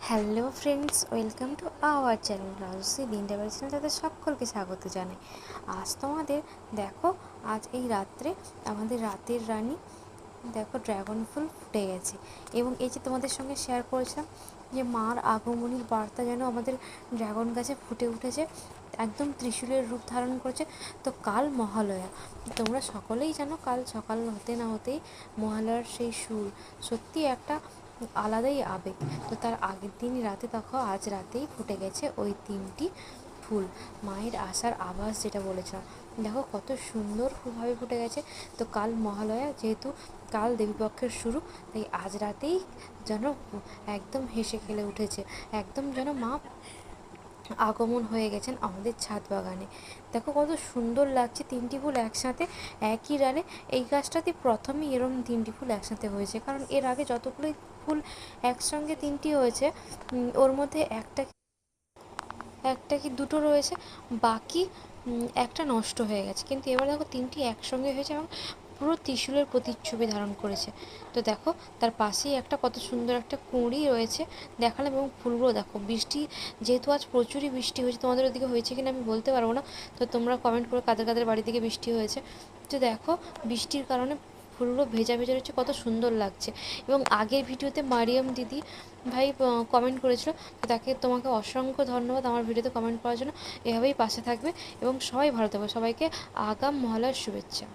Hello friends, welcome to our channel Rajshri দিনটা বাড়ি channel. তাদের সকলকে স্বাগত জানাই। আজ তোমাদের দেখো, আজ এই রাত্রে আমাদের রাতের রানী দেখো ড্রাগন ফুল ফুটে গেছে। এবং এই যে তোমাদের সঙ্গে শেয়ার করেছিলাম যে মার আগমনীর বার্তা যেন আমাদের ড্রাগন গাছে ফুটে উঠেছে, একদম ত্রিশূলের রূপ ধারণ করেছে। তো কাল মহালয়া, তোমরা সকলেই জানো কাল সকাল হতে না হতেই মহালয়ার সেই সুর সত্যি একটা আলাদাই আবেগ। তো তার আগের দিন রাতে দেখো আজ রাতেই ফুটে গেছে ওই তিনটি ফুল, মায়ের আশার আভাস যেটা বলেছিলাম। দেখো কত সুন্দরভাবে ফুটে গেছে। তো কাল মহালয়া, যেহেতু কাল দেবীপক্ষের শুরু, তাই আজ রাতেই যেন একদম হেসে খেলে উঠেছে, একদম যেন মা আগমন হয়ে গেছেন আমাদের ছাদ বাগানে। দেখো কত সুন্দর লাগছে তিনটি ফুল একসাথে একই ডালে। এই গাছটাতে প্রথমেই এরম তিনটি ফুল একসাথে হয়েছে, কারণ এর আগে যতগুলোই ফুল একসঙ্গে তিনটি হয়েছে, ওর মধ্যে একটা একটা কি দুটো রয়েছে, বাকি একটা নষ্ট হয়ে গেছে। কিন্তু এবার দেখো তিনটি একসঙ্গে হয়েছে এবং পুরো ত্রিশূলের প্রতিচ্ছবি ধারণ করেছে। তো দেখো তার পাশেই একটা কত সুন্দর একটা কুঁড়ি রয়েছে দেখালাম। এবং ফুলগুলো দেখো, বৃষ্টি যেহেতু আজ প্রচুরই বৃষ্টি হয়েছে, তোমাদের ওদিকে হয়েছে কিনা আমি বলতে পারবো না, তো তোমরা কমেন্ট করে কাদের কাদের বাড়ি থেকে বৃষ্টি হয়েছে। তো দেখো বৃষ্টির কারণে ফুলগুলো ভেজা ভেজা রয়েছে, কত সুন্দর লাগছে। এবং আগের ভিডিওতে মারিয়াম দিদি ভাই কমেন্ট করেছিল, তো তাকে তোমাকে অসংখ্য ধন্যবাদ আমার ভিডিওতে কমেন্ট করার জন্য। এভাবেই পাশে থাকবে এবং সবাই ভালো থাকবে। সবাইকে আগাম মহালয়ার শুভেচ্ছা।